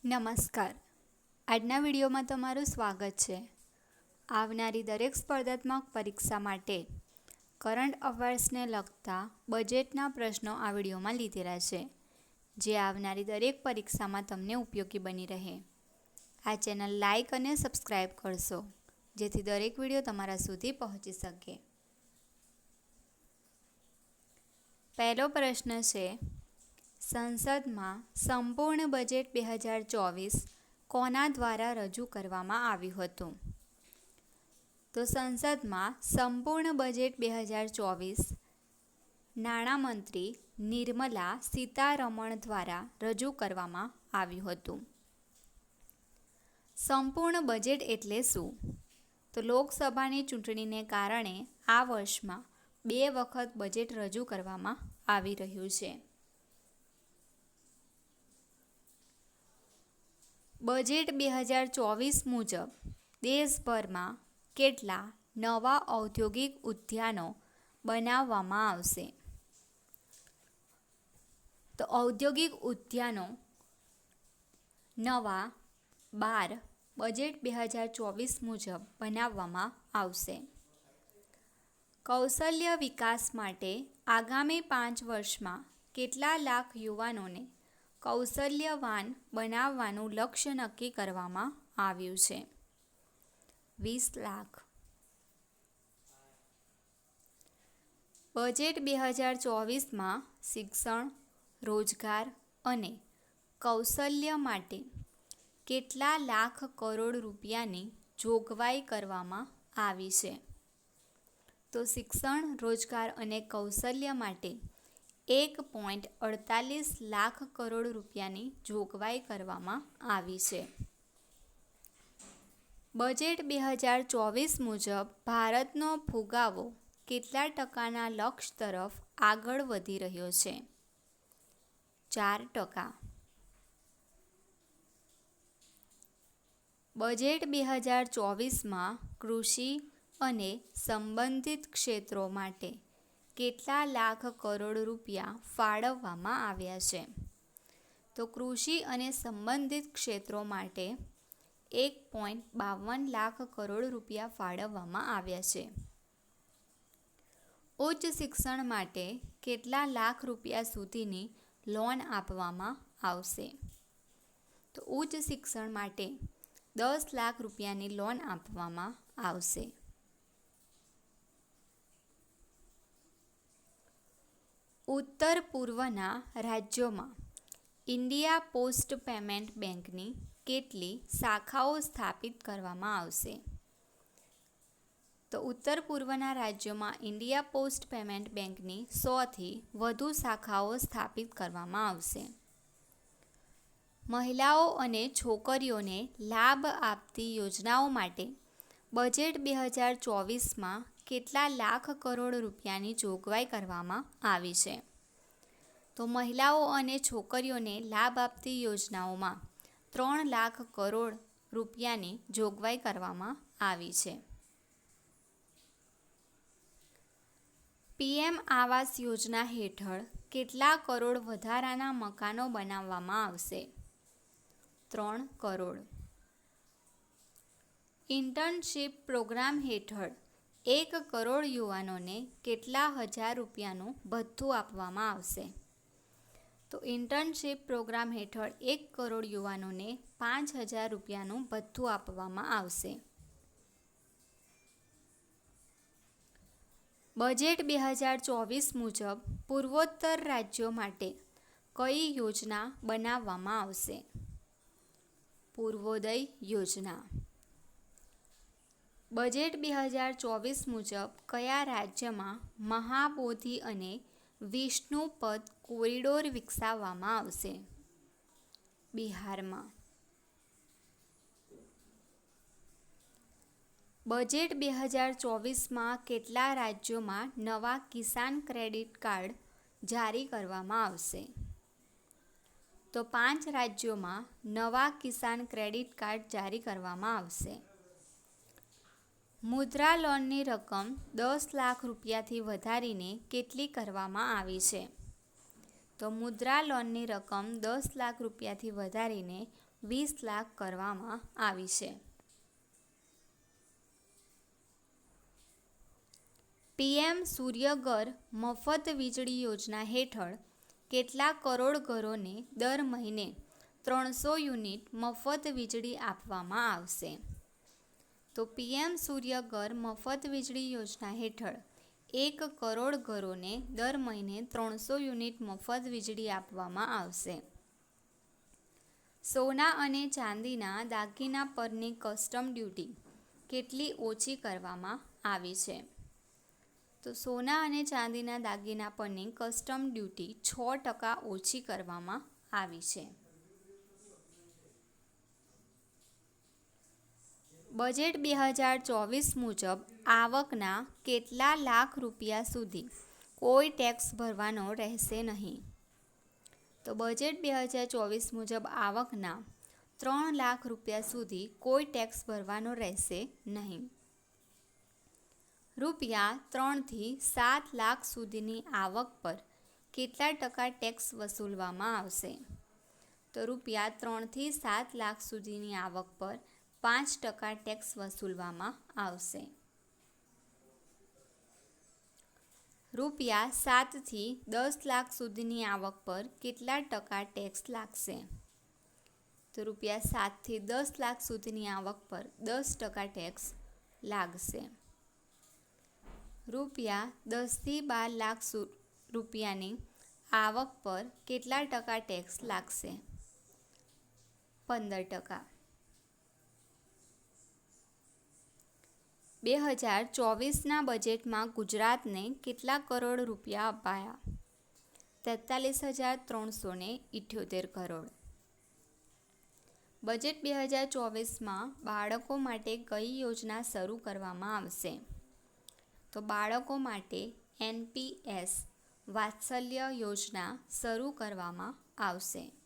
નમસ્કાર. આજના વિડીયોમાં તમારું સ્વાગત છે. આવનારી દરેક સ્પર્ધાત્મક પરીક્ષા માટે કરંટ અફેર્સને લગતા બજેટના પ્રશ્નો આ વિડીયોમાં લીધેલા છે, જે આવનારી દરેક પરીક્ષામાં તમને ઉપયોગી બની રહે. આ ચેનલ લાઇક અને સબસ્ક્રાઈબ કરશો, જેથી દરેક વિડીયો તમારા સુધી પહોંચી શકે. પહેલો પ્રશ્ન છે, સંસદમાં સંપૂર્ણ બજેટ 2024 કોના દ્વારા રજૂ કરવામાં આવ્યું હતું? તો સંસદમાં સંપૂર્ણ બજેટ 2024 નાણામંત્રી નિર્મલા સીતારમણ દ્વારા રજૂ કરવામાં આવ્યું હતું. સંપૂર્ણ બજેટ એટલે શું? તો લોકસભાની ચૂંટણીને કારણે આ વર્ષમાં 2 વખત બજેટ રજૂ કરવામાં આવી રહ્યું છે. બજેટ 2024 મુજબ દેશભરમાં કેટલા નવા ઔદ્યોગિક ઉદ્યાનો બનાવવામાં આવશે? તો ઔદ્યોગિક ઉદ્યાનો નવા 12 બજેટ 2024 મુજબ બનાવવામાં આવશે. કૌશલ્ય વિકાસ માટે આગામી 5 વર્ષમાં કેટલા લાખ યુવાનોને કૌશલ્યવાન બનાવવાનું લક્ષ્ય નક્કી કરવામાં આવ્યું છે? 20 લાખ. બજેટ 2024માં શિક્ષણ, રોજગાર અને કૌશલ્ય માટે કેટલા લાખ કરોડ રૂપિયાની જોગવાઈ કરવામાં આવી છે? તો શિક્ષણ, રોજગાર અને કૌશલ્ય માટે 1.48 લાખ કરોડ રૂપિયાની જોગવાઈ કરવામાં આવી છે. બજેટ 2024 મુજબ ભારતનો ફુગાવો કેટલા ટકાના લક્ષ્ય તરફ આગળ વધી રહ્યો છે? 4%. બજેટ 2024માં કૃષિ અને સંબંધિત ક્ષેત્રો માટે કેટલા લાખ કરોડ રૂપિયા ફાળવવામાં આવ્યા છે? તો કૃષિ અને સંબંધિત ક્ષેત્રો માટે 1.52 લાખ કરોડ રૂપિયા ફાળવવામાં આવ્યા છે. ઉચ્ચ શિક્ષણ માટે કેટલા લાખ રૂપિયા સુધીની લોન આપવામાં આવશે? તો ઉચ્ચ શિક્ષણ માટે 10 લાખ રૂપિયાની લોન આપવામાં આવશે. ઉત્તર પૂર્વના રાજ્યોમાં ઇન્ડિયા પોસ્ટ પેમેન્ટ બેંકની કેટલી શાખાઓ સ્થાપિત કરવામાં આવશે? તો ઉત્તર પૂર્વના રાજ્યોમાં ઇન્ડિયા પોસ્ટ પેમેન્ટ બેંકની 100થી વધુ શાખાઓ સ્થાપિત કરવામાં આવશે. મહિલાઓ અને છોકરીઓને લાભ આપતી યોજનાઓ માટે બજેટ 2024માં કેટલા લાખ કરોડ રૂપિયાની જોગવાઈ કરવામાં આવી છે? તો મહિલાઓ અને છોકરીઓને લાભ આપતી યોજનાઓમાં 3 લાખ કરોડ રૂપિયાની જોગવાઈ કરવામાં આવી છે. PM આવાસ યોજના હેઠળ કેટલા કરોડ વધારાના મકાનો બનાવવામાં આવશે? 3 કરોડ. ઇન્ટર્નશીપ પ્રોગ્રામ હેઠળ 1 કરોડ યુવાનોને કેટલા હજાર રૂપિયાનું ભથ્થું આપવામાં આવશે? તો ઇન્ટર્નશીપ પ્રોગ્રામ હેઠળ 1 કરોડ યુવાનોને 5,000 રૂપિયાનું ભથ્થું આપવામાં આવશે. બજેટ 2024 મુજબ પૂર્વોત્તર રાજ્યો માટે કઈ યોજના બનાવવામાં આવશે? પૂર્વોદય યોજના. બજેટ 2024 મુજબ કયા રાજ્યમાં મહાબોધિ અને વિષ્ણુપદ કોરિડોર વિકસાવવામાં આવશે? બિહારમાં. બજેટ 2024માં કેટલા રાજ્યોમાં નવા કિસાન ક્રેડિટ કાર્ડ જારી કરવામાં આવશે? તો 5 રાજ્યોમાં નવા કિસાન ક્રેડિટ કાર્ડ જારી કરવામાં આવશે. મુદ્રા લોનની રકમ 10 લાખ રૂપિયાથી વધારીને કેટલી કરવામાં આવી છે? તો મુદ્રા લોનની રકમ 10 લાખ રૂપિયાથી વધારીને 20 લાખ કરવામાં આવી છે. પીએમ સૂર્યઘર મફત વીજળી યોજના હેઠળ કેટલા કરોડ ઘરોને દર મહિને 300 યુનિટ મફત વીજળી આપવામાં આવશે? તો પીએમ સૂર્યઘર મફત વીજળી યોજના હેઠળ 1 કરોડ ઘરોને દર મહિને 300 યુનિટ મફત વીજળી આપવામાં આવશે. સોના અને ચાંદીના દાગીના પરની કસ્ટમ ડ્યુટી કેટલી ઓછી કરવામાં આવી છે? તો સોના અને ચાંદીના દાગીના પરની કસ્ટમ ડ્યુટી 6% ઓછી કરવામાં આવી છે. બજેટ 2024 મુજબ આવકના કેટલા લાખ રૂપિયા સુધી કોઈ ટેક્સ ભરવાનો રહેશે નહીં? તો બજેટ 2024 મુજબ આવકના 3 લાખ રૂપિયા સુધી કોઈ ટેક્સ ભરવાનો રહેશે નહીં. રૂપિયા 3 થી 7 લાખ સુધીની આવક પર કેટલા ટકા ટેક્સ વસૂલવામાં આવશે? તો રૂપિયા 3 થી 7 લાખ સુધીની આવક પર 5% ટેક્સ વસૂલવામાં આવશે. રૂપિયા 7 થી 10 લાખ સુધીની આવક પર કેટલા ટકા ટેક્સ લાગશે? તો રૂપિયા 7 થી 10 લાખ સુધીની આવક પર 10% ટેક્સ લાગશે. રૂપિયા 10 થી 12 લાખ રૂપિયાની આવક પર કેટલા ટકા ટેક્સ લાગશે? 15%. 2024ના બજેટમાં ગુજરાતને કેટલા કરોડ રૂપિયા અપાયા? 43,378 કરોડ. બજેટ 2024માં બાળકો માટે કઈ યોજના શરૂ કરવામાં આવશે? તો બાળકો માટે NPS વાત્સલ્ય યોજના શરૂ કરવામાં આવશે.